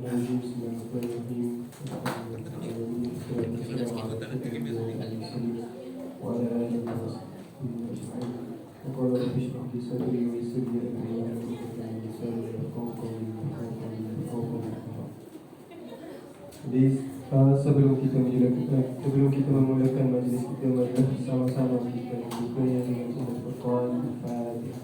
Jadi sebelum kita memulakan majlis kita, mari sama-sama kita membukanya dengan umat Al-Quran Al-Fatihah.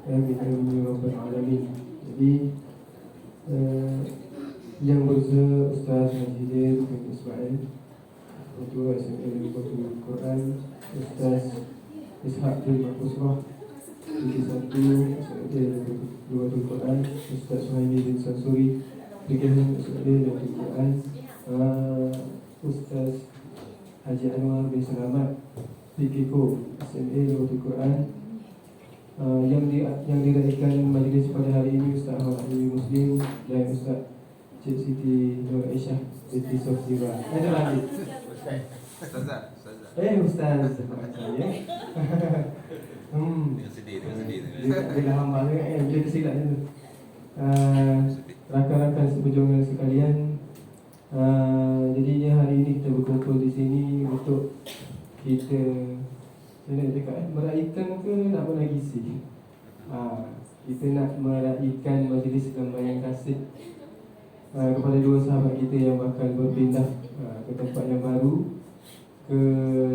Amin amin ya rabbal alamin. Jadi yang berusaha Ustaz Majidin bin Ismail, Ketua SML Batul Quran, Ustaz Ishaq bin Mahfuzrah, Fikir 1 SML Batul Quran, Ustaz Suhaimi bin Sansuri, Fikir SML Batul Quran, Ustaz Haji Anwar bin Selamat, Fikir SML Batul Quran. Yang diraikan majlis pada hari ini Ustaz Ahmad Ali Muslim dan Ustaz Cik Siti Nur Aisyah binti Sofira. Ada lagi? Ustazah. Ustaz. Ya. Dia hamba kan? Dia silap tu. Rakan-rakan seperjuangan sekalian, jadinya hari ini kita berkumpul di sini untuk kita meraihkan ke nak menagisi. Kita nak meraihkan majlis lembayan kasih kepada dua sahabat kita yang bakal berpindah ke tempat yang baru, ke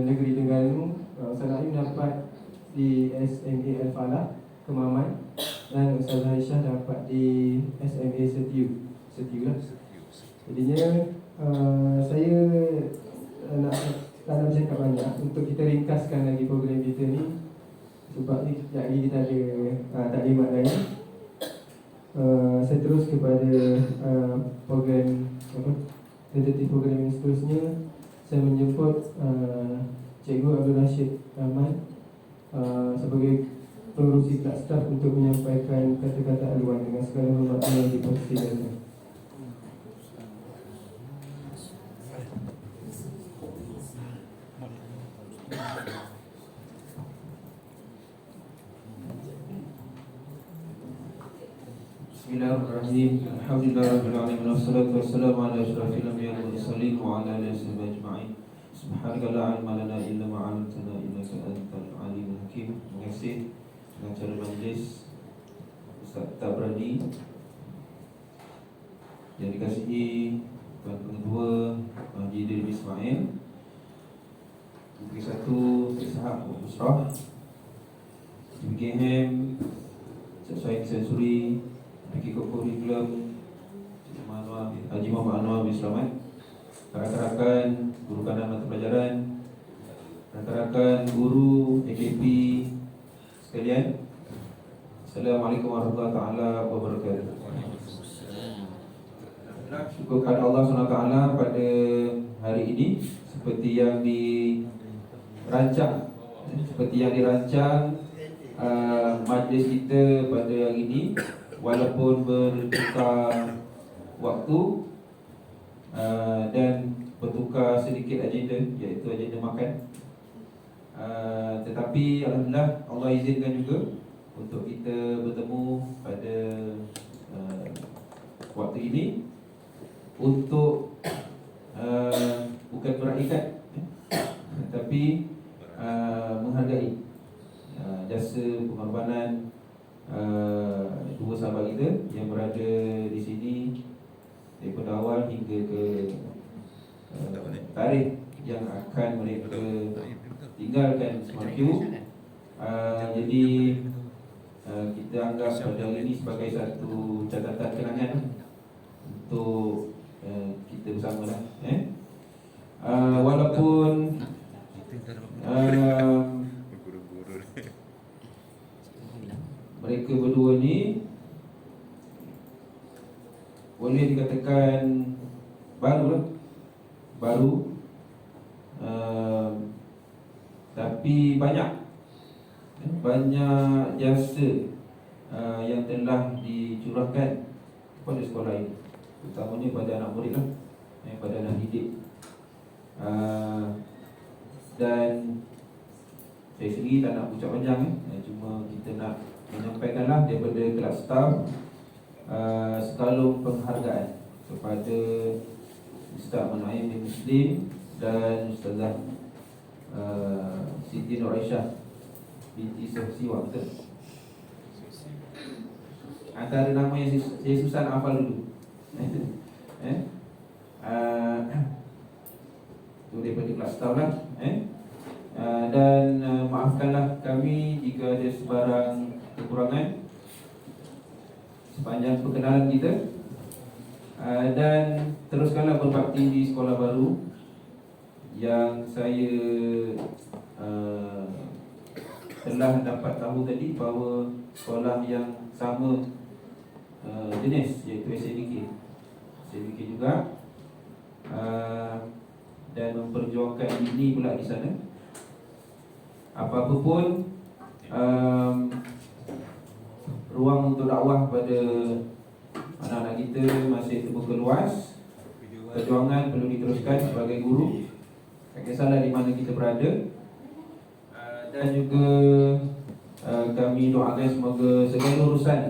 negeri Terengganu. Ustaz Naim dapat di SMA Al-Falah Kemaman, dan Ustaz Aisyah dapat di SMA Setiu lah. Jadinya saya tak nak bercakap banyak untuk kita ringkaskan lagi program kita ni, sebab ni sekejap lagi kita ada taklimat lain. Saya terus kepada program tentatif program yang seterusnya. Saya menjemput Cikgu Abdul Rashid Rahman sebagai pengurusi kelas staf untuk menyampaikan kata-kata aluan. Dengan segala hormat yang dipersilakan. Bismillahirrahmanirrahim. Alhamdulillahirabbil alamin wassalatu wassalamu ala asyrafil anbiya'i wal mursalin wa ala alihi ajma'in. Subhanaka la ilma lana illa ma 'allamtana innaka antal alimul hakim. Terima kasih pengacara majlis Ustaz Tabrani yang dikasihi Tuan Pengetua Majidin bin Ismail, Fikir 1 Ishaq bin Mahfuzrah, BKM Syed Sansuri, Fikir Kurikulum Haji Muhammad Anwar bin Selamat, rakan-rakan guru kanan mata pelajaran, rakan-rakan guru AKP sekalian, Assalamualaikum warahmatullahi wabarakatuh. Syukur kepada Allah SWT pada hari ini seperti yang dirancang majlis kita pada hari ini, walaupun bertukar waktu dan bertukar sedikit agenda, iaitu agenda makan, tetapi alhamdulillah Allah izinkan juga untuk kita bertemu pada waktu ini untuk bukan meraihkan, tetapi menghargai jasa pengorbanan dua sahabat kita yang berada di sini daripada awal hingga ke tarikh yang akan mereka tinggalkan Semakiu. Jadi kita anggap pada hari ini sebagai satu catatan kenangan untuk kita bersama lah. Walaupun mereka berdua ni boleh dikatakan baru, tapi banyak jasa yang telah dicurahkan kepada sekolah ini. terutamanya pada anak murid lah, pada anak didik. Dan saya sendiri tak nak ucap panjang, cuma kita nak menyampaikanlah daripada kelas staff sekalung penghargaan kepada Ustaz Manaim bin Muslim dan Ustazah Siti Nur Aisyah binti Sofsi Waktu. Antara nama yang saya susah nak hafal dulu. Itu daripada kelas staff lah. Dan maafkanlah kami jika ada sebarang kekurangan sepanjang perkenalan kita. Dan teruskanlah berbakti di sekolah baru yang saya telah dapat tahu tadi bahawa sekolah yang sama jenis, iaitu SABK juga, dan memperjuangkan ini pula di sana. Apa-apa pun ruang untuk dakwah pada anak-anak kita masih terbuka luas. Perjuangan perlu diteruskan sebagai guru, tak kisahlah di mana kita berada. Dan juga kami doakan semoga segala urusan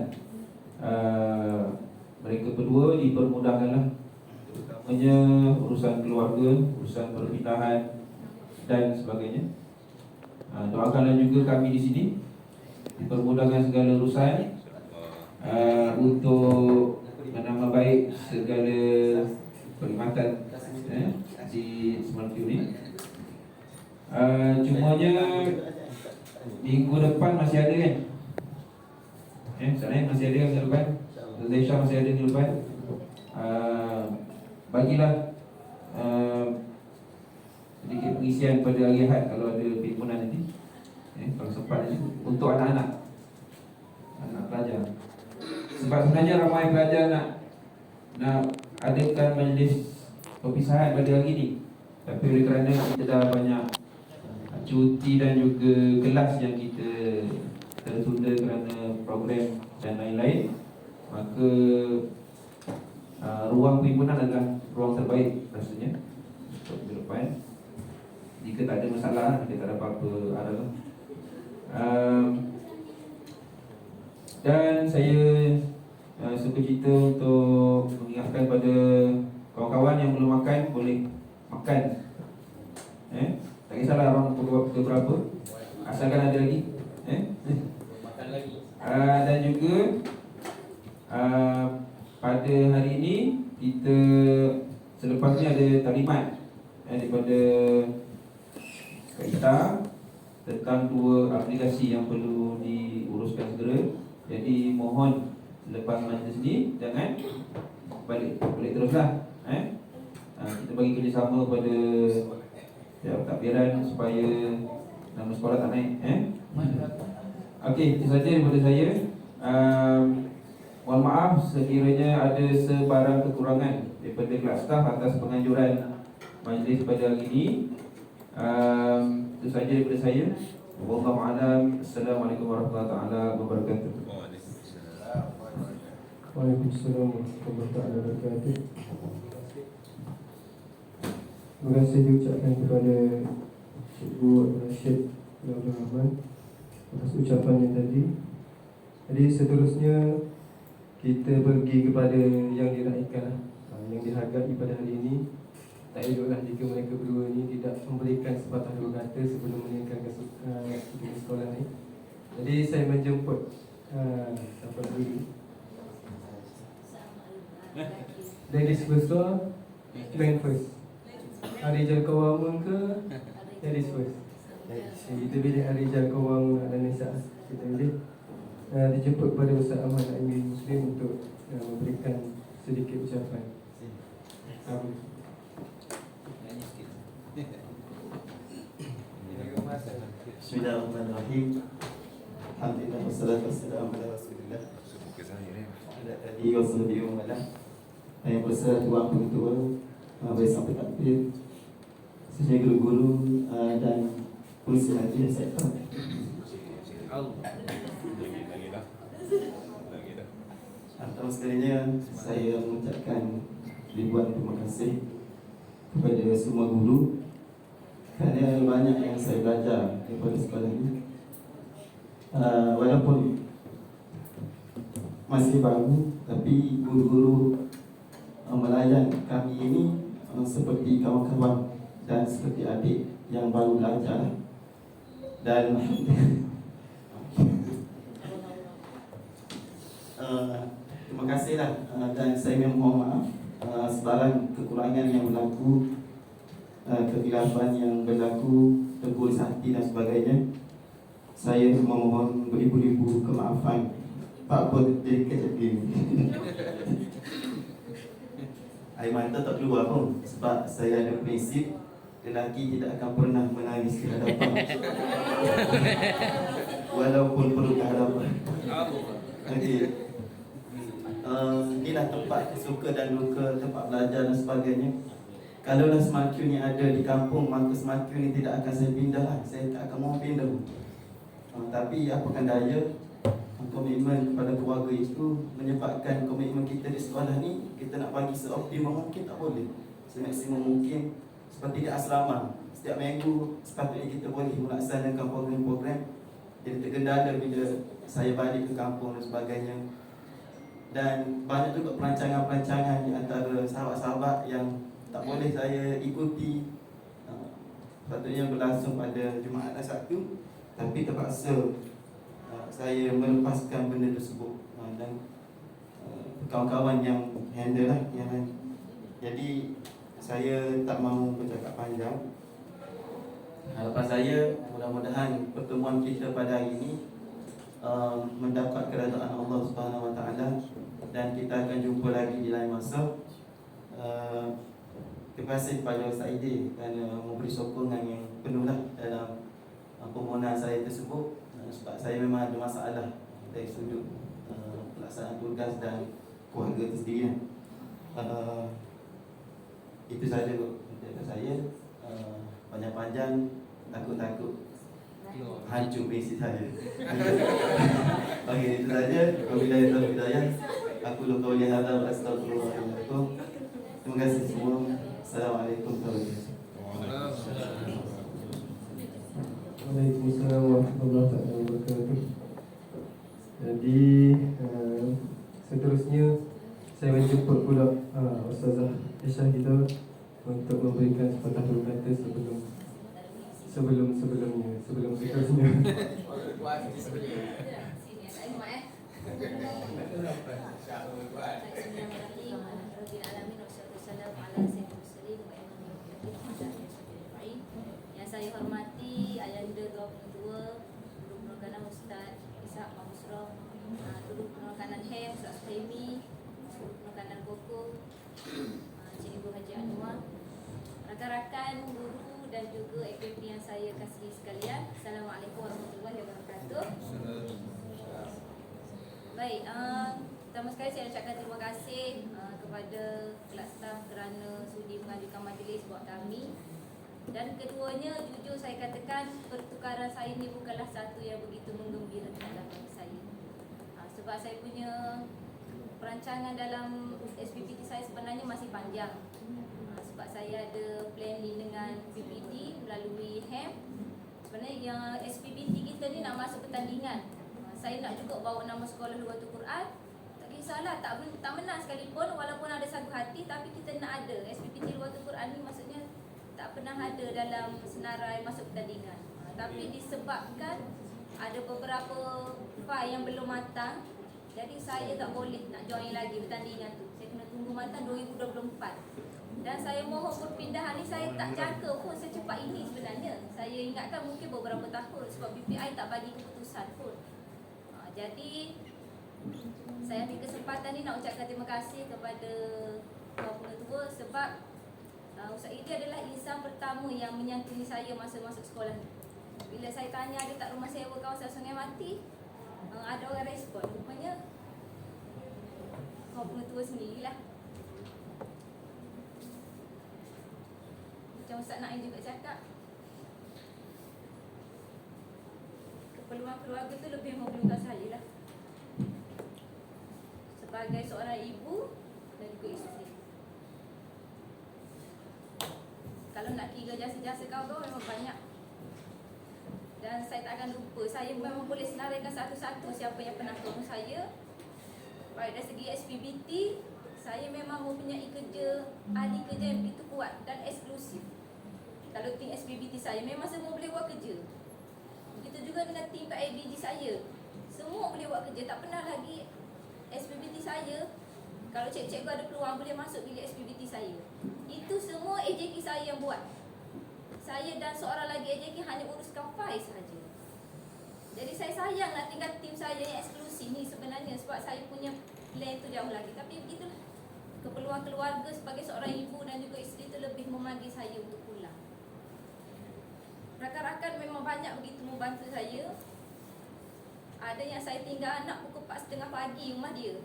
mereka berdua dipermudahkanlah, terutamanya urusan keluarga, urusan perpindahan dan sebagainya. Doakanlah juga kami di sini dipermudahkan segala urusan untuk menambah baik segala perkhidmatan di Semercu ni. Cumanya minggu depan masih ada kan? Sana masih ada kan minggu depan? Malaysia masih ada minggu depan. Bagilah sedikit pengisian pada hari Ahad kalau ada perhimpunan nanti, kalau sempat nanti, untuk anak-anak pelajar. Sebab sebenarnya ramai pelajar nak adakan majlis perpisahan pada hari ini, tapi oleh kerana kita dah banyak cuti dan juga kelas yang kita tertunda kerana program dan lain-lain, maka ruang perhimpunan adalah ruang terbaik rasanya untuk minggu depan. Jika tak ada masalah, jika tak ada apa-apa arah. Dan saya suka cerita untuk mengingatkan pada kawan-kawan yang belum makan, boleh makan. Tak kisahlah orang pukul berapa, asalkan ada lagi. Makan lagi. Dan juga pada hari ini kita selepas ni ada taklimat daripada Kak Ita tentang 2 aplikasi yang perlu diuruskan segera. Jadi mohon selepas majlis ni jangan balik teruslah. Kita bagi kerjasama pada takbiran supaya nama sekolah tak naik. Okey, itu saja daripada saya. Mohon maaf sekiranya ada sebarang kekurangan daripada kelas staff atas penganjuran majlis pada hari ini. Itu saja daripada saya. Wallahu a'lam. Assalamualaikum warahmatullahi wabarakatuh. Waalaikumsalam warahmatullahi wabarakatuh. Terima kasih diucapkan kepada Cikgu Rashid Abdul Rahman atas ucapannya tadi. Jadi seterusnya kita pergi kepada yang diraikan, yang dihargai pada hari ini. Tak eloklah jika mereka berdua ini tidak memberikan sepatah dua kata sebelum meninggalkan sekolah ni. Jadi saya menjemput siapa dulu? Ladies first or man first? Arijal Kawamun ke ladies first? Kita pilih Arijal Kawamun dan Nisa. Kita pilih dijemput pada Ustaz Ahmad Naim Muslim untuk memberikan sedikit ucapan. Bismillahirrahmanirrahim. Alhamdulillah wassalatu wassalamu ala Rasulillah ala alihi wa sahbihi wa man yang bersama tuan pengetua, baik sampai takbir, sesama guru-guru dan polisi haji sektor. Atau Pertama sekalinya saya mengucapkan ribuan terima kasih kepada semua guru kerana banyak yang saya belajar daripada sekolah ini. Walaupun masih baru, tapi guru-guru melayan kami ini seperti kawan-kawan dan seperti adik yang baru belajar. Dan terima kasihlah, dan saya mohon maaf sebarang kekurangan yang berlaku, kehilafan yang berlaku, tertulis hati dan sebagainya. Saya memohon beribu-ribu kemaafan. Pak pun jadi kecil begini. Air mata tak keluar pun sebab saya ada prinsip lelaki tidak akan pernah menangis di hadapan walaupun perlu ke hadapan. Okey. Inilah tempat suka dan duka, tempat belajar dan sebagainya. Kalaulah semakin yang ada di kampung, maka semakin ini tidak akan saya pindah lah. Saya tak akan mau pindah. Tapi apakan daya, komitmen kepada keluarga itu menyebabkan komitmen kita di sekolah ni, kita nak bagi seoptimum mungkin tak boleh. Semaksimum mungkin. Seperti di asrama, setiap minggu sepatutnya kita boleh melaksanakan program-program. Jadi terkendala bila saya balik ke kampung dan sebagainya. Dan banyak juga perancangan-perancangan di antara sahabat-sahabat yang tak boleh saya ikuti. Sepatutnya berlangsung pada Jumaat dan Sabtu, tapi terpaksa saya melepaskan benda tersebut, dan kawan-kawan yang handle lah yang lain. Jadi saya tak mahu bercakap panjang. Harapan saya mudah-mudahan pertemuan kita pada hari ini mendapat keredaan Allah Subhanahu Wa Taala, dan kita akan jumpa lagi di lain masa. Terima kasih kepada Ustaz Aidil kerana memberi sokongan yang penuh lah dalam permohonan saya tersebut, sebab saya memang ada masalah dari sudut pelaksanaan tugas dan keluarga itu sendiri. Itu saja daripada saya. Panjang-panjang takut-takut hancur prinsip saya. Okey, itu saja. Wabillahi. Aku lupa yang ada. Astagfirullahaladzim. Terima kasih semua. Assalamualaikum warahmatullahi wabarakatuh. Waalaikumsalam warahmatullahi wabarakatuh. Jadi seterusnya saya menjemput pula Ustazah Aisyah kita untuk memberikan sepatah berkata sebelum seterusnya. Yang saya hormati Ayanda 22, Guru Penerkanan Ustaz Ishak Mahmusroh, Guru Penerkanan HEM Ustaz Suhaimi, Guru Penerkanan Koko Cik Ibu Haji Anwar, rakan-rakan guru dan juga AKP yang saya kasihi sekalian. Assalamualaikum warahmatullahi wabarakatuh. Baik, pertama sekali saya ucapkan terima kasih kepada kelas staf kerana sudi mengajukan majlis buat kami. Dan keduanya, jujur saya katakan pertukaran saya ni bukanlah satu yang begitu menggembirakan dalam bagi saya. Sebab saya punya perancangan dalam SPPT saya sebenarnya masih panjang. Sebab saya ada planning dengan PPD melalui HEM. Sebenarnya yang SPPT kita ni nak masuk pertandingan. Saya nak juga bawa nama sekolah Lughatul Quran. Tak kisahlah, tak menang sekalipun walaupun ada sagu hati, tapi kita nak ada. SPPT Lughatul Quran ni maksudnya tak pernah ada dalam senarai masuk pertandingan. Tapi disebabkan ada beberapa file yang belum matang, jadi saya tak boleh nak join lagi pertandingan tu. Saya kena tunggu matang 2024. Dan saya mohon perpindahan ni saya tak jangka pun secepat ini sebenarnya. Saya ingatkan mungkin beberapa tahun sebab BPI tak bagi keputusan pun. Jadi saya ambil kesempatan ni nak ucapkan terima kasih kepada Puan Pengetua sebab Ustaz Aidil adalah insan pertama yang menyantuni saya masa masuk sekolah ni. Bila saya tanya ada tak rumah sewa kawasan Sungai Mati, ada orang respon. Rupanya Puan Pengetua sendirilah. Macam Ustaz Naim juga cakap, keperluan keluarga tu lebih memerlukan saya lah. Sebab sebagai seorang ibu dan juga isteri. Kalau nak kira jasa-jasa kau memang banyak. Dan saya tak akan lupa, saya memang boleh senaraikan satu-satu siapa yang pernah tolong saya. Baik dari segi SPBT, saya memang mempunyai ahli kerja yang begitu kuat dan eksklusif. Kalau tim SPBT saya memang semua boleh buat kerja. Begitu juga dengan tim PIBG saya, semua boleh buat kerja. Tak pernah lagi SPBT saya, kalau cikgu ada peluang boleh masuk bilik SPBT saya. Itu semua AJK saya yang buat. Saya dan seorang lagi AJK hanya uruskan file sahaja. Jadi saya sayang nak tinggal tim saya yang eksklusif ni sebenarnya, sebab saya punya plan tu jauh lagi. Tapi begitulah, keperluan keluarga sebagai seorang ibu dan juga isteri tu lebih memanggil saya untuk pulang. Rakan-rakan memang banyak begitu membantu saya. Ada yang saya tinggal anak pukul 4:30 pagi rumah dia.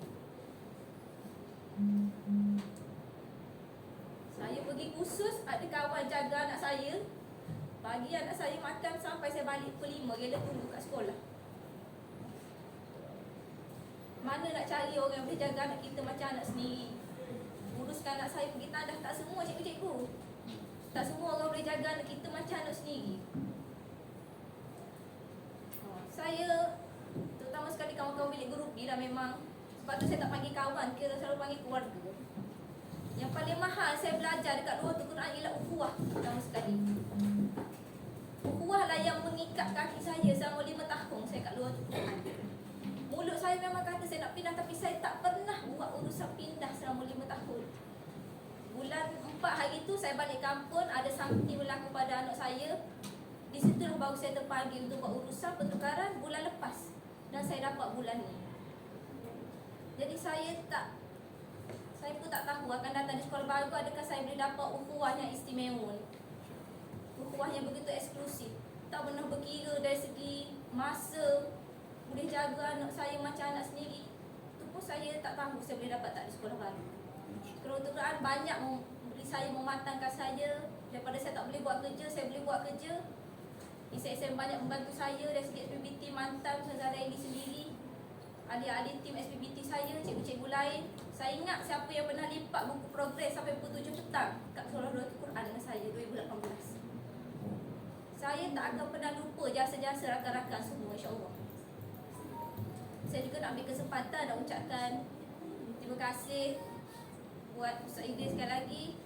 Saya pergi khusus, ada kawan jaga anak saya. Pagi anak saya makan sampai saya balik pukul 5, rela tunggu kat sekolah. Mana nak cari orang yang boleh jaga anak kita macam anak sendiri? Uruskan anak saya pergi tandas, tak semua cikgu-cikgu. Tak semua orang boleh jaga anak kita macam anak sendiri. Saya, terutama sekali kawan-kawan bilik guru bila memang, sebab tu saya tak panggil kawan, kira selalu panggil keluarga. Yang paling mahal saya belajar dekat luar tu Quran ialah ukhuwah, pertama sekali. Ukhuwah lah yang mengikat kaki saya selama 5 tahun saya kat luar tu Quran. Mulut saya memang kata saya nak pindah, tapi saya tak pernah buat urusan pindah selama 5 tahun. Bulan 4 hari tu saya balik kampung, ada something berlaku pada anak saya. Di situlah baru saya terpanggil untuk buat urusan pertukaran bulan lepas. Dan saya dapat bulan ni. Jadi saya pun tak tahu akan datang di sekolah baru adakah saya boleh dapat ukhuwah yang istimewa, ukhuwah yang begitu eksklusif. Tak pernah berkira dari segi masa, boleh jaga anak saya macam anak sendiri. Itu pun saya tak tahu saya boleh dapat tak di sekolah baru. Keruturan banyak memberi saya, mematangkan saya. Daripada saya tak boleh buat kerja, saya boleh buat kerja. SSM banyak membantu saya dari segi SPBT, mantan saudara ini sendiri, ahli-ahli tim SPBT saya, cikgu-cikgu lain. Saya ingat siapa yang pernah lipat buku progres sampai pukul 7 petang kat Sekolah Dua Quran dengan saya 2018. Saya tak akan pernah lupa jasa-jasa rakan-rakan semua, insya-Allah. Saya juga nak ambil kesempatan nak ucapkan terima kasih buat Ustaz Idris sekali lagi.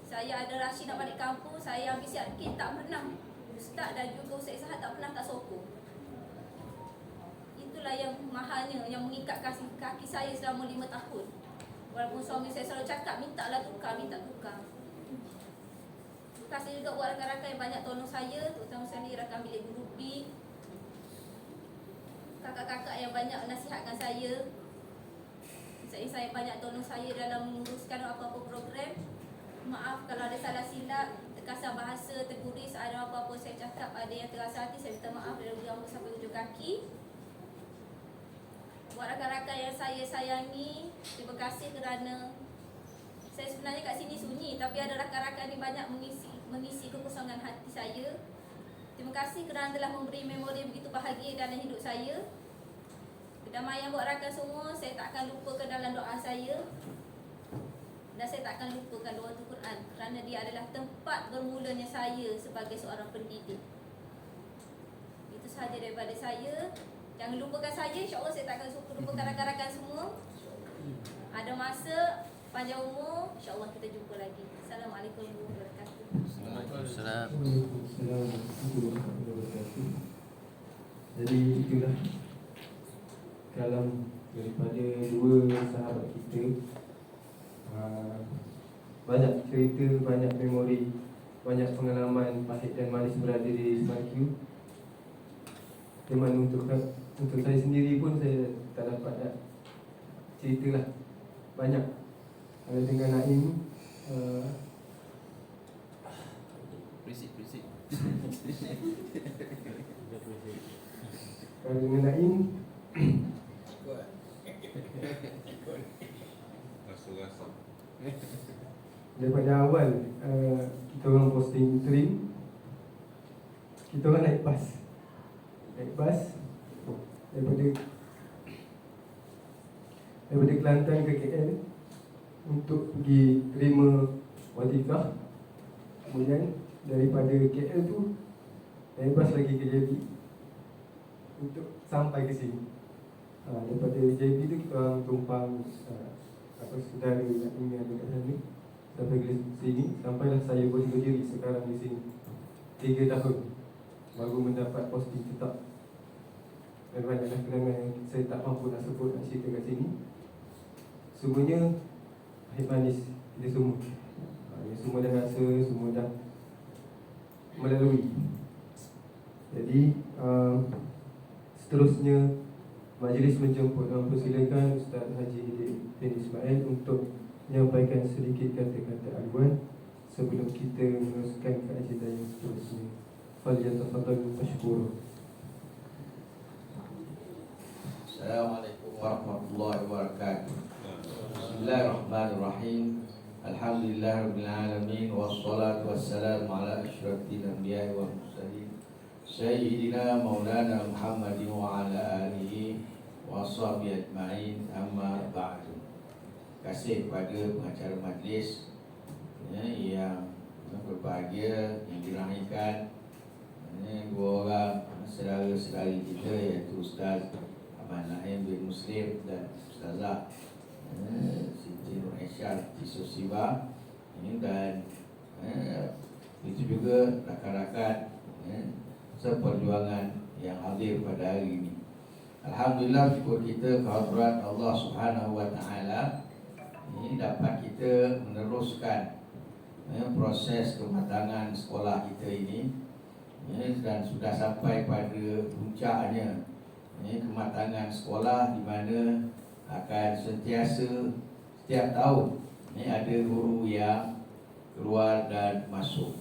Saya ada Rashid nak balik kampung, saya ambil siap kit, tak pernah Ustaz dan juga Ustaz Isahat tak pernah tak sokong. Itulah yang mahalnya, yang mengikat kaki saya selama 5 tahun. Walaupun suami saya selalu cakap, mintalah tukar, minta tukar. Terima kasih juga buat rakan-rakan yang banyak tolong saya, terutama sekali rakan bilik guru B, kakak-kakak yang banyak nasihatkan saya. Saya banyak tolong saya dalam menguruskan apa-apa program. Maaf kalau ada salah silap, terkasar bahasa, terguris, ada apa-apa saya cakap, ada yang terasa hati, saya minta maaf dari ujung sampai ujung kaki. Buat rakan-rakan yang saya sayangi, terima kasih kerana saya sebenarnya kat sini sunyi, tapi ada rakan-rakan ni banyak mengisi kekosongan hati saya. Terima kasih kerana telah memberi memori begitu bahagia dalam hidup saya. Kedamaian buat rakan semua, saya tak akan lupakan dalam doa saya. Dan saya tak akan lupakan doa Al-Quran kerana dia adalah tempat bermulanya saya sebagai seorang pendidik. Itu sahaja daripada saya. Jangan lupakan saya, insya-Allah saya tak akan lupakan rakan-rakan semua. Ada masa, panjang umur, insya-Allah kita jumpa lagi. Assalamualaikum warahmatullahi wabarakatuh. Waalaikumsalam. Waalaikumsalam warahmatullahi wabarakatuh. Jadi itulah kalam daripada dua sahabat kita. Banyak cerita, banyak memori, banyak pengalaman pahit dan manis berada di Semakiu. Memang untuk saya sendiri pun saya tak dapat nak ceritalah banyak. Dengan Naim, Berisik. kalau dengan Naim daripada awal kita orang posting interim, kita orang naik bas daripada daripada Kelantan ke KL untuk pergi terima watifah. Kemudian daripada KL tu naik bas lagi ke JB untuk sampai ke sini. Daripada JB tu kita orang tumpang saudara yang tinggal dekat sana sampai ke sini. Sampailah saya berhubung diri sekarang di sini 3 tahun baru mendapat posting tetap. Dan banyaklah kenangan yang saya tak mampu nak sebut, nak cerita kat sini. Semuanya pahit manis kita semua. Semua dah rasa, semua dah melalui. Jadi seterusnya majlis menjemput dan persilakan Ustaz Haji Din Ismail untuk menyampaikan sedikit kata-kata aduan sebelum kita meneruskan ke agenda yang seterusnya. Falyatafaddal mashkura. Assalamualaikum warahmatullahi wabarakatuh. Bismillahirrahmanirrahim. Alhamdulillahirabbil alamin wassalatu wassalamu ala asyrafil anbiya'i wal mursalin sayyidina maulana Muhammadin wa ala alihi washabihi ajma'in, amma ba'du. Terima kasih kepada pengacara majlis yang berbahagia, yang dirahimkan dua orang saudara-saudari kita, iaitu Ustaz Ahmad Naim bin Muslim dan Ustazah Siti Nur Aisyah Tisosiba ini, dan itu juga rakan-rakan seperjuangan yang hadir pada hari ini. Alhamdulillah, syukur kita kehadirat Allah Subhanahu wa taala ini dapat kita meneruskan proses kematangan sekolah kita ini, dan sudah sampai pada puncaknya kematangan sekolah, di mana akan sentiasa setiap tahun ada guru yang keluar dan masuk.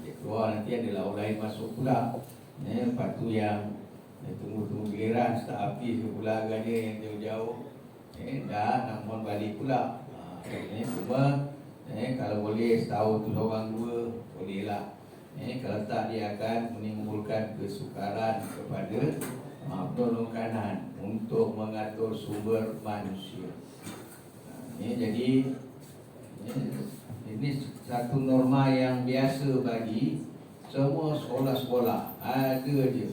Dia keluar, nanti adalah orang lain masuk pula. Lepas tu yang tunggu-tunggu giliran start habis pula agaknya yang jauh-jauh dah nak mohon balik pula. Cuma kalau boleh setahun tu seorang dua bolehlah. Kalau tak, dia akan menimbulkan kesukaran kepada penolong untuk mengatur sumber manusia. Jadi ini satu norma yang biasa bagi semua sekolah-sekolah. Ada je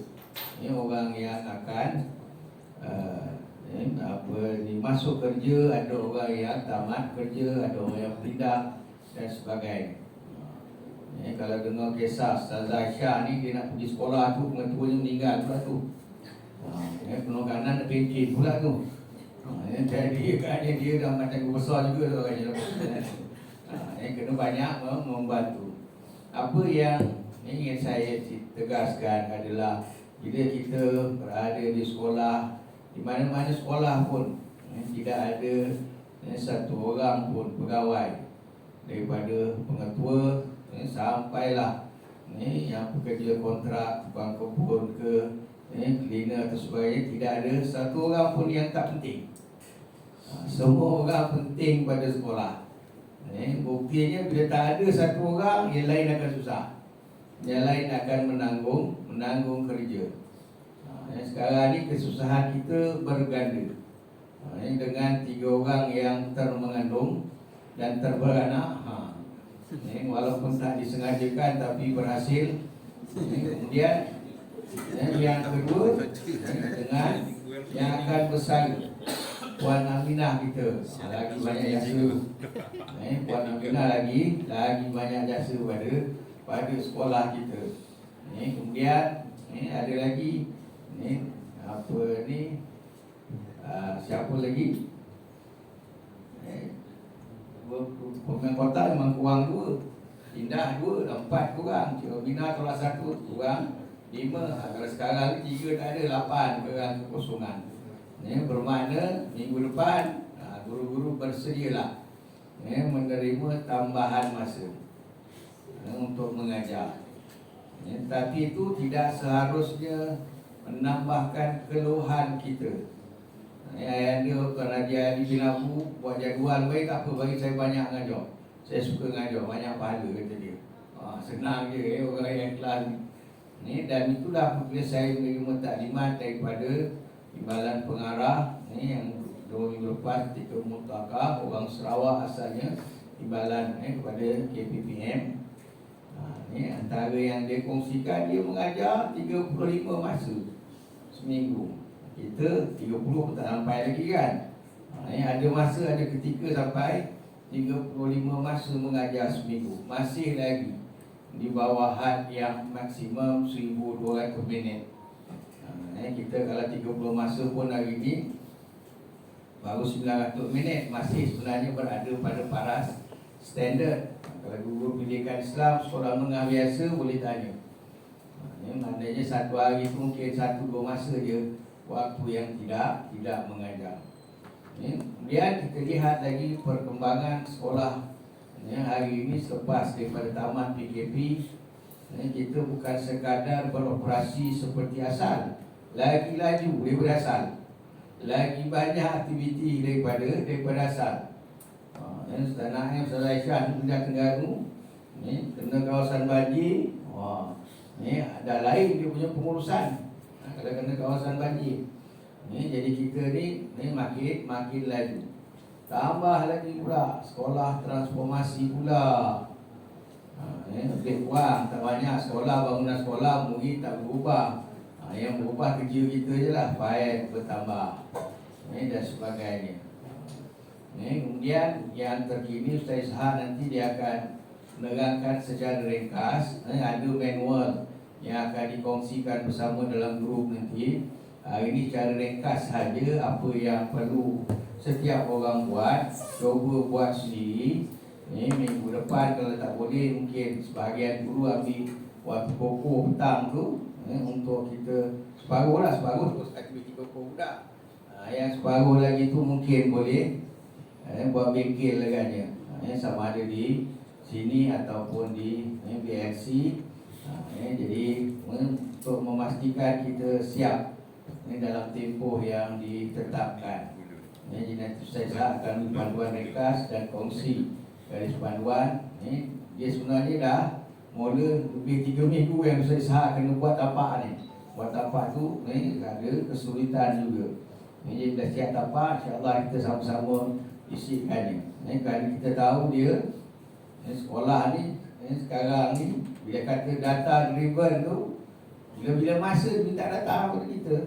orang yang akan masuk kerja, ada orang yang tamat kerja, ada orang yang pindah dan sebagainya. Kalau dengar kisah Ustazah Aisyah ni, dia nak pergi sekolah tu, pengetuanya meninggal pula tu. Penolakan nak pencet pula tu. Jadi katanya dia dah macam besar juga tu katanya. Kena banyak membantu. Apa yang ingin saya tegaskan adalah, bila kita berada di sekolah, di mana-mana sekolah pun tidak ada satu orang pun pegawai, daripada pengetua sampailah yang pekerja kontrak, tukang kebun ke cleaner atau sebagainya, tidak ada satu orang pun yang tak penting. Semua orang penting pada sekolah. Buktinya bila tak ada satu orang, yang lain akan susah, yang lain akan menanggung kerja. Sekarang ni kesusahan kita berganda. Dengan 3 orang yang termengandung dan terberanak, walaupun tak disengajakan tapi berhasil. Kemudian yang kedua, dengan yang akan bersalin, Puan Aminah kita lagi banyak jasa. Puan Aminah lagi banyak jasa pada sekolah kita. Kemudian ada lagi siapa lagi? Pemain kota memang kurang 2, Indah 2, 4 kurang. Cik Aminah tolak 1 kurang 5. Kalau sekarang 3 tak ada, 8 kurang kekosongan. Bermakna minggu depan guru-guru bersedialah menerima tambahan masa untuk mengajar. Tapi itu tidak seharusnya menambahkan keluhan kita. Ayah dia Raja Ali bin Abu buat jadual baik, tak apa, bagi saya banyak mengajar. Saya suka mengajar, banyak pahala, kata dia. Senang je orang yang kelas ni. Dan itulah apabila saya menerima taklimat daripada Timbalan Pengarah yang 2 minggu lepas ketika Mutakah, orang Sarawak asalnya imbalan kepada KPPM. Ni antara yang dia kongsikan, dia mengajar 35 masa seminggu. Kita 30 tak sampai lagi kan. Ada masa, ada ketika sampai 35 masa mengajar seminggu. Masih lagi di bawah had yang maksimum 1200 minit. Kita kalau 30 masa pun hari ni baru 900 minit, masih sebenarnya berada pada paras standard. Kalau guru pendidikan Islam, sekolah menengah biasa boleh tanya. Maknanya satu hari tu mungkin 1-2 masa je waktu yang tidak mengajar. Kemudian kita lihat lagi perkembangan sekolah. Hari ini selepas daripada tamat PKP, kita bukan sekadar beroperasi seperti asal, lagi laju daripada asal, lagi banyak aktiviti daripada asal. Tanah Saudara Aisyah di Bidang Terengganu kena kawasan banjir. Ada lain dia punya pengurusan kalau kena kawasan banjir. Jadi kita ni makin laju. Tambah lagi pula sekolah transformasi pula. Lebih kurang tak banyak sekolah, bangunan sekolah murid tak berubah. Yang berubah kerja kita je lah, fail bertambah dan sebagainya. Kemudian yang terkini Ustaz Ishak nanti dia akan menerangkan secara ringkas. Ada manual yang akan dikongsikan bersama dalam grup nanti. Ini secara ringkas saja apa yang perlu setiap orang buat. Cuba buat sendiri. Minggu depan kalau tak boleh, mungkin sebahagian guru ambil waktu pokok petang tu untuk kita separuh terus aktiviti pokok budak. Yang separuh lagi tu mungkin boleh buat bengkel agaknya. Sama ada di sini ataupun di BLC. Jadi untuk memastikan kita siap dalam tempoh yang ditetapkan. Jadi nanti saya akan panduan ringkas dan kongsi garis panduan. Dia sebenarnya dah mula lebih 3 minggu yang saya kena buat tapak ni. Buat tapak tu ada kesulitan juga. Jadi dah siap tapak, insya-Allah kita sama-sama isikannya. Kalau kita tahu dia sekolah ni sekarang ni bila kata data driven tu, bila masa minta data kepada kita.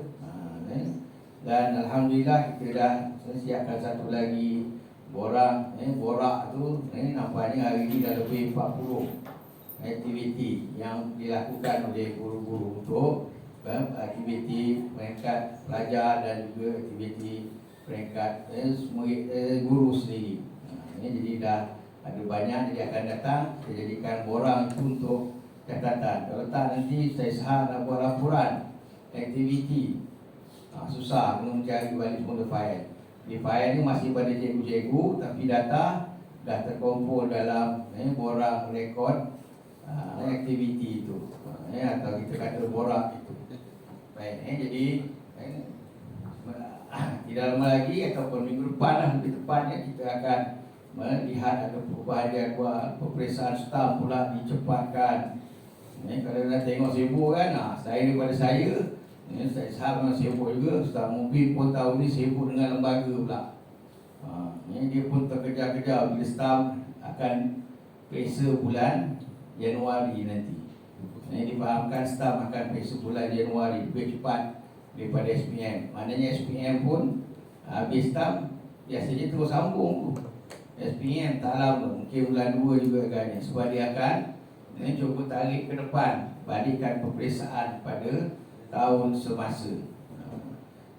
Dan alhamdulillah kita dah siapkan satu lagi borak tu nampaknya hari ni dah lebih 40 aktiviti yang dilakukan oleh guru-guru untuk aktiviti peringkat pelajar dan juga aktiviti peringkat guru sendiri. Jadi dah ada banyak, jadi akan datang kita jadikan borang itu untuk catatan. Kalau tak nanti saya saham nak buat laporan aktiviti, susah kena mencari balik semua file. Di file ni masih pada cikgu-cikgu, tapi data dah terkumpul dalam borang rekod aktiviti itu, atau kita kata borak itu. Baik, jadi tidak lama lagi ataupun minggu depan lah lebih tepatnya kita akan melihat ada perubahan jadual, peperiksaan staf pula dicepatkan. Kalau nak tengok sibuk kan, daripada saya sahab memang sibuk juga. Ustaz Mubin pun tahun ni sibuk dengan lembaga pula. Dia pun terkejar-kejar bila staf akan periksa bulan Januari nanti. Difahamkan staf akan periksa bulan Januari lebih cepat daripada SPM. Maknanya SPM pun habis staf biasanya terus sambung. SPM tak lama, mungkin bulan 2 juga agaknya. Sebab dia akan cuba tarik ke depan, balikkan peperiksaan pada tahun semasa.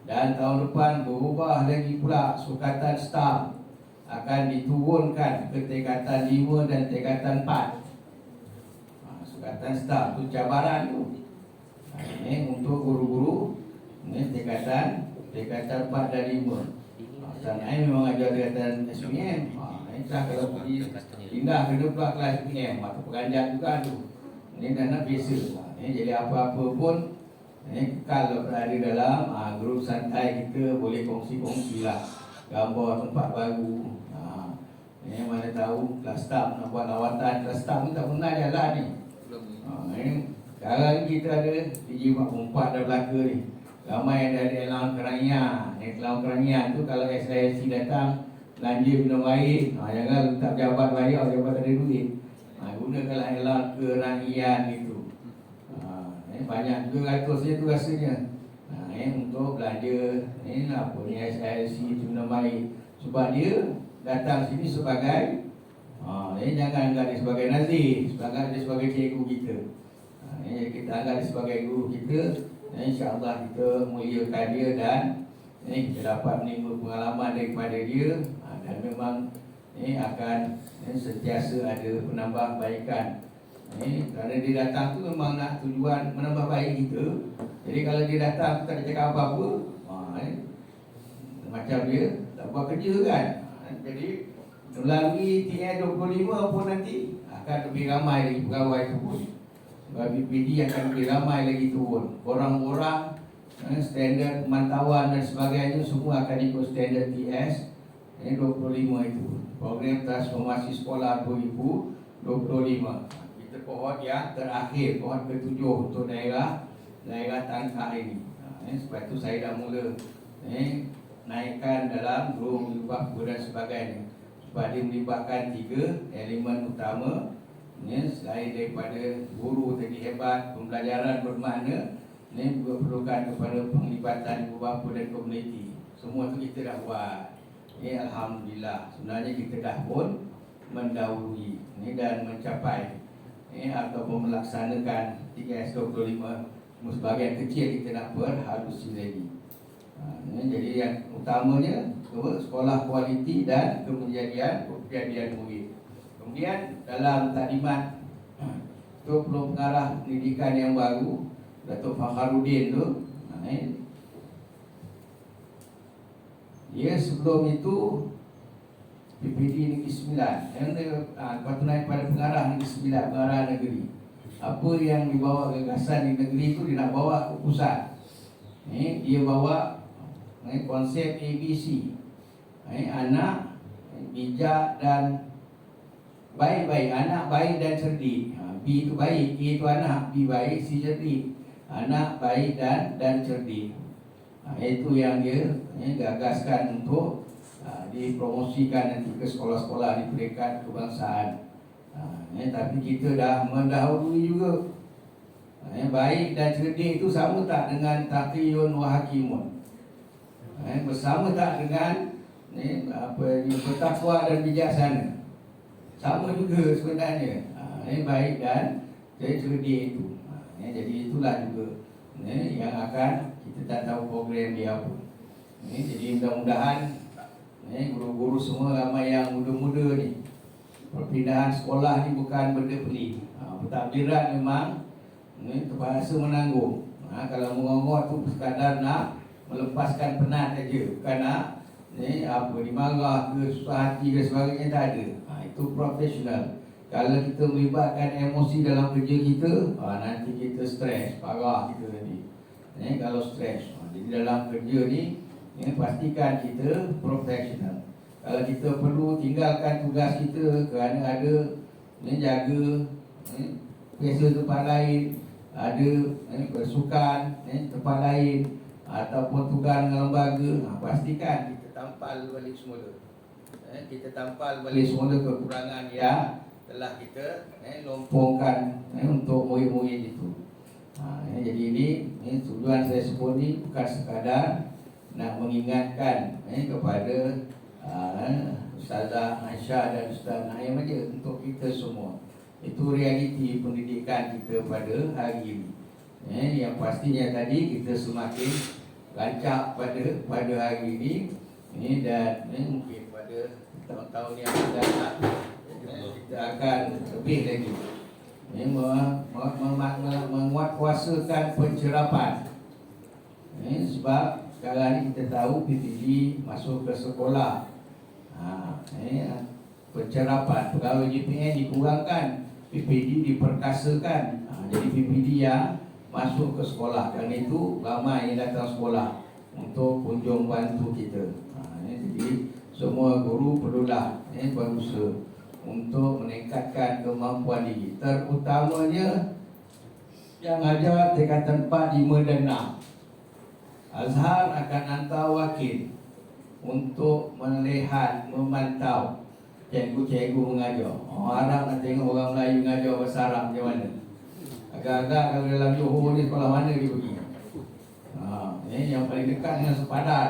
Dan tahun depan berubah lagi pula, sukatan staf akan diturunkan ke tingkatan 5 dan tingkatan 4. Sukatan staf tu cabaran tu. Untuk guru-guru tingkatan 4 dan 5. Sana memang ajar tingkatan SPM. Kalau pergi pindah ke depan kelas SPM atau pengajar juga tu. Ini dah biasa. Jadi apa-apa pun kalau berada dalam grup santai kita boleh kongsi-kongsi lah gambar tempat baru. Mana tahu kelas staff nak buat lawatan, kelas staff ni tak pernah jalan ni. Sekarang kita ada DJ 44 dah belaka ni. Ramai yang dari Alam Keranian. Alam Keranian tu kalau SIC datang belanja minum air, jangan letak jabat bayar, jabat ada duit. Gunakanlah Alam Keranian itu. Banyak juga ratusnya tu rasanya. Untuk belanja apa ni SIC minum air. Sebab dia datang sini sebagai jangan anggap dia sebagai nazir, sebagai cikgu kita. Kita anggap dia sebagai guru kita. InsyaAllah kita muliakan dia dan kita dapat menerima pengalaman daripada dia, dan memang akan sentiasa ada penambahbaikan. Kerana dia datang tu memang nak tujuan menambah baik kita. Jadi kalau dia datang tu tak ada cakap apa-apa, macam dia tak buat kerja kan. Jadi melalui TN25 pun nanti akan lebih ramai lagi pegawai tu pun. Sebab BPD akan lebih ramai lagi turun. Orang-orang standard pemantauan dan sebagainya semua akan ikut standard TS 25 itu. Program transformasi sekolah 2025. Kita kohort yang terakhir, kohort ke-7 untuk daerah Tangkah ini. Sebab itu saya dah mula naikkan dalam guru bapa dan sebagainya. Sebab dia melibatkan 3 elemen utama. Selain daripada guru tadi hebat, pembelajaran bermakna, juga perlukan kepada penglibatan ibu bapa dan komuniti. Semua tu kita dah buat. Alhamdulillah. Sebenarnya kita dah pun mendahului dan mencapai ataupun melaksanakan 3S25. Sebahagian kecil kita nak berhalusi lagi. Jadi yang utamanya sekolah kualiti dan kemudian murid. Kemudian dalam taklimat tu perlu pengarah pendidikan yang baru, Datuk Fakharuddin tu. Dia sebelum itu PPD Negeri Sembilan. Lepas tu naik pada pengarah Negeri Sembilan, pengarah negeri. Apa yang dibawa gagasan di negeri itu dia nak bawa ke pusat. Dia bawa konsep ABC. Anak bijak dan baik-baik, anak baik dan cerdik. B itu baik, A itu anak, B baik, C cerdik. Anak baik dan cerdik. Itu yang dia gagaskan untuk dipromosikan nanti ke sekolah-sekolah di peringkat kebangsaan. Tapi kita dah mendahului juga. Baik dan cerdik itu sama tak dengan taqiyun wa hakimun? Bersama tak dengan bertakwa dan bijaksana? Sama juga sebenarnya. Baik dan cerdik itu. Jadi itulah juga yang akan kita tak tahu program dia apa. Jadi mudah-mudahan guru-guru semua ramai yang muda-muda ni. Perpindahan sekolah ni bukan benda pelik. Pentadbiran memang terpaksa menanggung. Kalau mengongot tu sekadar nak melepaskan penat saja, bukan nak dimarah ke, susah hati ke sebagainya, tak ada. Itu profesional. Kalau kita melibatkan emosi dalam kerja kita, nanti kita stres, parah kita nanti. Kalau stres, jadi dalam kerja ni pastikan kita profesional. Kalau kita perlu tinggalkan tugas kita kerana ada jaga biasa tempat lain, ada bersukan tempat lain, ataupun tugas dengan lembaga, pastikan kita tampal balik semula. Kita tampal balik semula kekurangan yang telah kita lompongkan untuk murid-murid itu. Jadi ini tujuan saya sebut ni bukan sekadar nak mengingatkan kepada Ustazah Aisyah dan Ustaz Naim aja, untuk kita semua. Itu realiti pendidikan kita pada hari ini. Yang pastinya tadi kita semakin rancak pada hari ini dan mungkin pada tahun-tahun yang akan datang kita akan lebih lagi menguatkuasakan pencerapan. Sebab sekarang ni kita tahu PPD masuk ke sekolah, pencerapan pegawai JPN dikurangkan, PPD diperkasakan. Jadi PPD yang masuk ke sekolah, dan itu ramai yang datang sekolah untuk kunjung bantu kita. Jadi semua guru perlulah berusaha untuk meningkatkan kemampuan diri, terutamanya yang ajar tingkatan 4, 5 dan 6. Azhar akan hantar wakil untuk melihat, memantau cikgu-cikgu mengajar. Orang Arab nak tengok orang Melayu mengajar bahasa Arab macam mana. Agak-agak kalau dalam Johor ni sekolah mana dia pergi. Yang paling dekat dengan sepadan.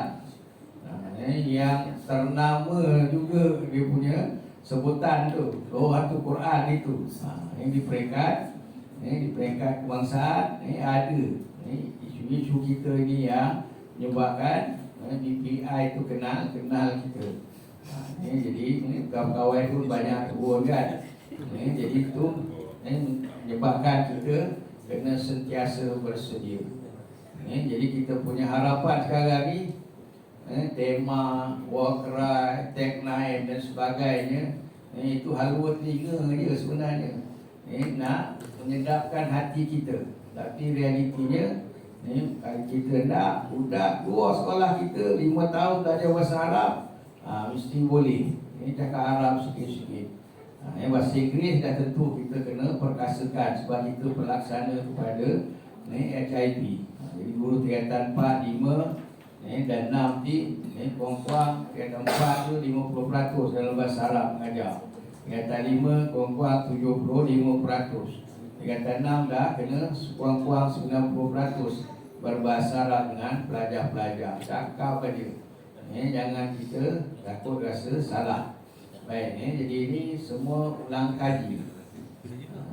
Yang ternama juga dia punya sebutan tu, Lawhatul Quran itu. Yang di peringkat kebangsaan ada. Isu-isu kita ni yang menyebabkan BPI tu kenal kita. Jadi kawan-kawan pun banyak turun kan. Jadi itu menyebabkan kita kena sentiasa bersedia. Jadi kita punya harapan sekarang ni, tema, Wakrai, Tech9 dan sebagainya, itu halua telinga dia sebenarnya. Nak menyedapkan hati kita. Tapi realitinya, kita nak budak dua sekolah kita 5 tahun belajar bahasa Arab, mesti boleh. Cakap Arab sikit-sikit. Bahasa Inggeris dah tentu kita kena perkasakan sebab kita pelaksana kepada HIP. Jadi guru tingkatan 4, 5 dan 6 di kurang-kurang tingkatan 4 tu 50% dalam bahasa Arab mengajar. Tingkatan 5 kurang-kurang 75%. Tingkatan 6 dah kena kurang-kurang 90% berbahasa Arab dengan pelajar-pelajar. Cakap aja. Jangan kita takut rasa salah. Baik, jadi ini semua ulang kaji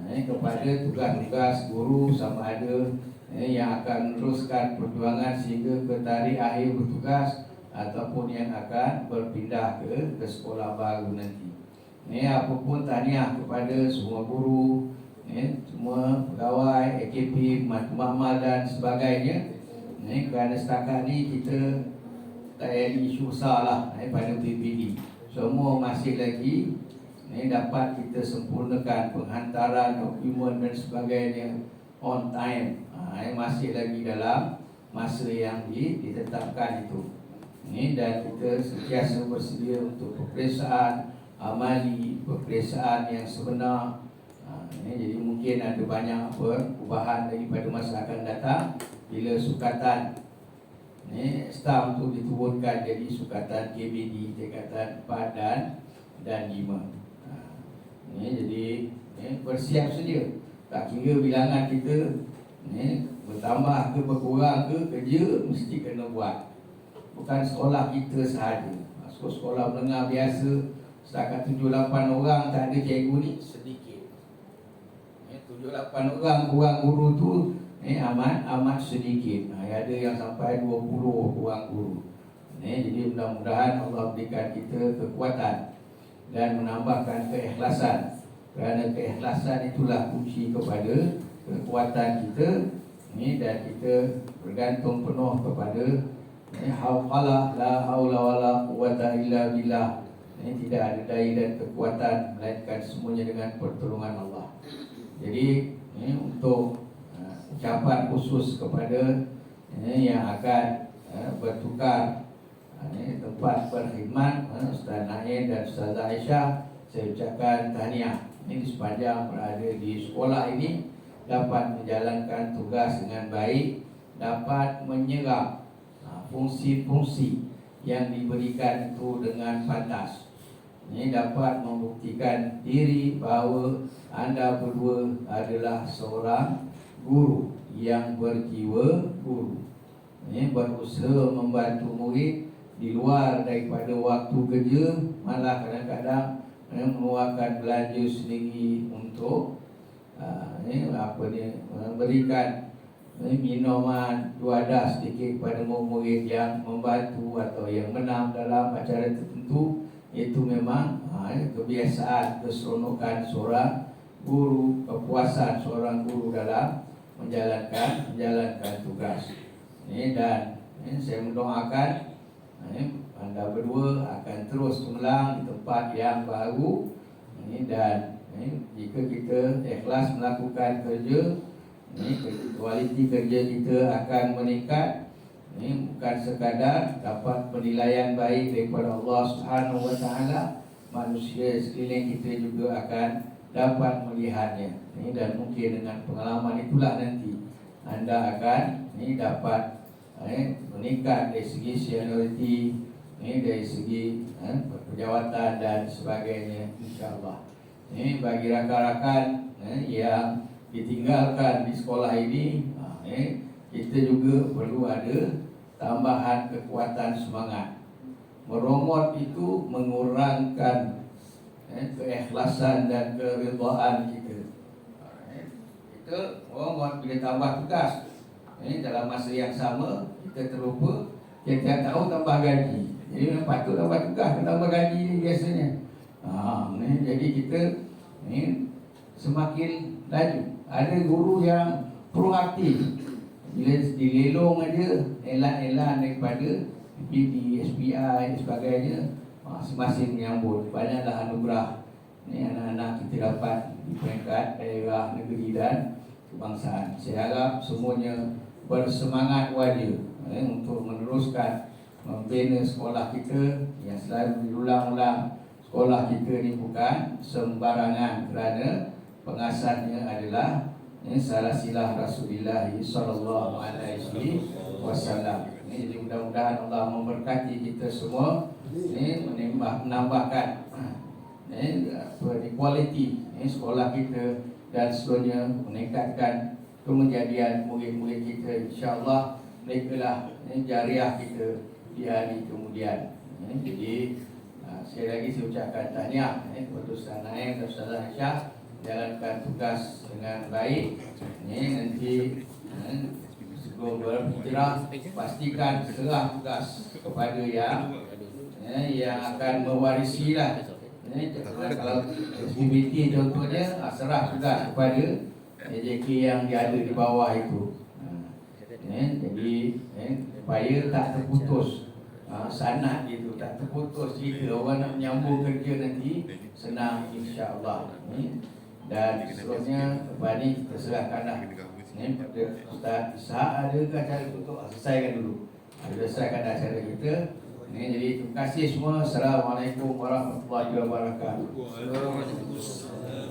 kepada tugas-tugas guru sama ada yang akan meneruskan perjuangan sehingga ke tarikh akhir bertugas ataupun yang akan berpindah ke sekolah baru nanti. Apapun tahniah kepada semua guru, semua pegawai, AKP, makmal dan sebagainya. Kerana setakat ni kita tak ada isu besar lah pada PPD. Semua masih lagi dapat kita sempurnakan penghantaran dokumen dan sebagainya on time. Masih lagi dalam masa yang ditetapkan itu. Dan kita sentiasa bersedia untuk peperiksaan amali, peperiksaan yang sebenar. Jadi mungkin ada banyak perubahan daripada masa akan datang bila sukatan stamp tu diturunkan jadi sukatan KBD tingkatan 4 dan 5. Jadi bersiap sedia. Tak kira bilangan kita bertambah ke berkurang ke, kerja mesti kena buat. Bukan sekolah kita sahaja. Sekolah menengah biasa setakat 7-8 orang tak ada cikgu ni sedikit. 7-8 orang kurang guru tu amat sedikit. Ada yang sampai 20 kurang guru. Jadi mudah-mudahan Allah berikan kita kekuatan dan menambahkan keikhlasan. Kerana keikhlasan itulah kunci kepada kekuatan kita. Dan kita bergantung penuh kepada hauqalah la haula wala quwwata illa billah. Tidak ada daya dan kekuatan melainkan semuanya dengan pertolongan Allah. Jadi untuk ucapan khusus kepada yang akan bertukar tempat berkhidmat, Ustaz Naim dan Ustazah Aisyah, saya ucapkan tahniah. Ini sepanjang berada di sekolah ini dapat menjalankan tugas dengan baik, dapat menyerap fungsi-fungsi yang diberikan itu dengan pantas. Ini dapat membuktikan diri bahawa anda berdua adalah seorang guru yang berjiwa guru. Berusaha membantu murid di luar daripada waktu kerja, malah kadang-kadang mengeluarkan belanja sendiri untuk memberikan minuman juadah sedikit kepada murid yang membantu atau yang menang dalam acara tertentu. Itu memang kebiasaan, keseronokan seorang guru, kepuasan seorang guru dalam menjalankan tugas. Dan saya mendoakan anda berdua akan terus cemerlang di tempat yang baru. Dan jika kita ikhlas melakukan kerja, kualiti kerja kita akan meningkat. Bukan sekadar dapat penilaian baik daripada Allah Subhanahu Wa Taala, manusia sekeliling kita juga akan dapat melihatnya. Dan mungkin dengan pengalaman itulah nanti anda akan dapat meningkat dari segi senioriti, dari segi penjawatan dan sebagainya, insyaAllah. Bagi rakan-rakan yang ditinggalkan di sekolah ini, kita juga perlu ada tambahan kekuatan semangat. Meromot itu mengurangkan keikhlasan dan keridhaan kita. Kita meromot bila tambah tugas, dalam masa yang sama kita terlupa tiap-tiap tahun tambah gaji. Jadi memang patut tambah tugas, tambah gaji ni biasanya. Jadi kita semakin laju. Ada guru yang proaktif, bila dilelong aja elan-elan daripada PPD, SPI dan sebagainya, masing-masing menyambut. Banyaklah anugerah anak-anak kita dapat di peringkat daerah, negeri dan kebangsaan. Saya harap semuanya bersemangat waja untuk meneruskan membina sekolah kita yang selalu diulang-ulang. Sekolah kita ni bukan sembarangan, kerana pengasasnya adalah salasilah Rasulullah sallallahu alaihi wasallam. Jadi mudah-mudahan Allah memberkati kita semua, menambahkan kualiti sekolah kita dan seterusnya, meningkatkan kemenjadian murid-murid kita. InsyaAllah mereka lah jariah kita di hari kemudian. Jadi sekali lagi saya ucapkan tahniah kepada Ustaz Naim dan Ustaz Aisyah, jalankan tugas dengan baik. Nanti sebelum berhijrah, pastikan serah tugas kepada yang akan mewarisi lah. Kalau SPBT contohnya, serah tugas kepada AJK yang dia ada di bawah itu. Jadi supaya tak terputus sanad itu, tak terputus cerita. Orang nak menyambung kerja nanti senang, insya-Allah. Dan seterusnya lepas ni kita serahkanlah pada Ustaz Ishak. Adakah cara untuk selesaikan dulu? Selesaikan acara kita. Jadi terima kasih semua. Assalamualaikum warahmatullahi wabarakatuh. Waalaikumsalam.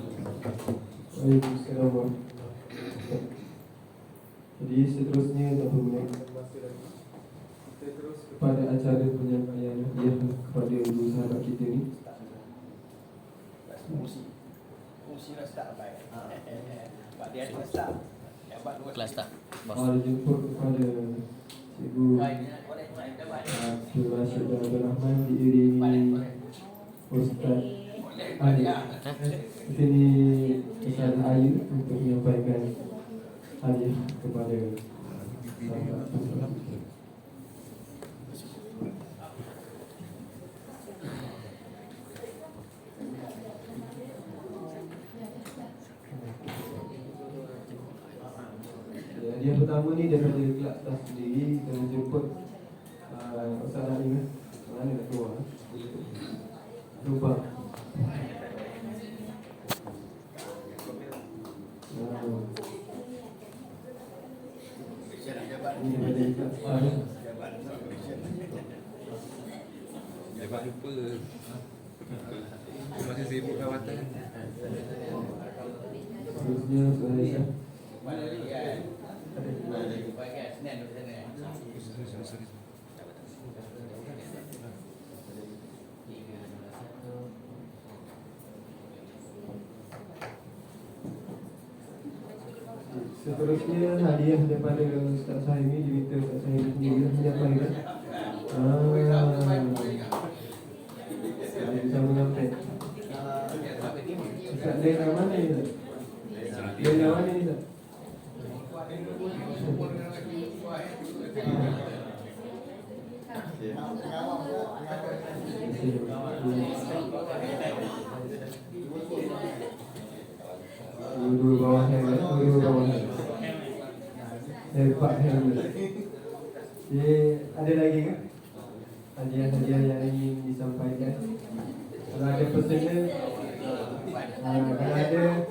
Jadi seterusnya tanpa menggunakan masa lagi, kita terus kepada acara penyampaian hadiah kepada dua sahabat kita ni. Fungsi start baik. Pak dia start. Kelas tak? Jemput kepada Cikgu Abdul Rashid dan Abdul Rahman diiringi Ustaz Ali. Ini Ustaz Ayu untuk menyampaikan hadiah kepada sahabat. Yang pertama ni daripada kelas staff sendiri, kita menjemput Ustaz Naim. Mana nak keluar? Lupa. Ini daripada kelas staff. Dapat lupa. Masih sibuk rawatan. Seterusnya Aisyah. Seterusnya hadiah daripada Ustaz Sahimi, diminta Ustaz Sahimi sendiri menyampaikan. Bisa menyampaikan. Ustaz Lena mana ni? Lena mana ni? Dua bawah hand, dua bawah hand. Hebat hand. Jadi ada lagi ke hadiah-hadiah yang ingin disampaikan? Kalau ada personal, kalau ada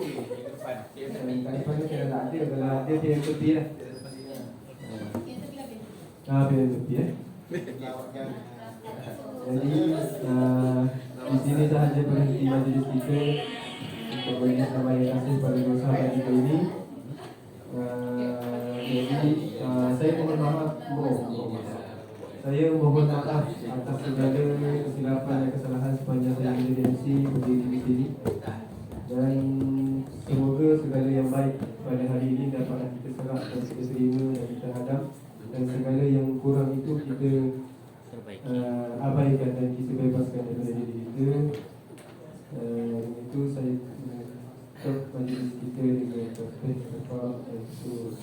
depan ni kalau ada, kalau ada dia yang tepi lah. Dia yang tepi Jadi di sini sahaja berhenti majlis kita untuk beri sahabat yang kasih pada dua sahabat kita ini. Saya mohon maaf, saya mohon maaf atas segala kesilapan dan kesalahan sepanjang saya menjadi MC berdiri di sini. Dan semoga segala yang baik pada hari ini dapat kita serap dan kita terima dan kita hadap. Dan segala yang kurang itu kita abaikan dan kita bebaskan daripada diri kita. Itu saya tutup majlis kita dengan takbir, kafar dan syukur.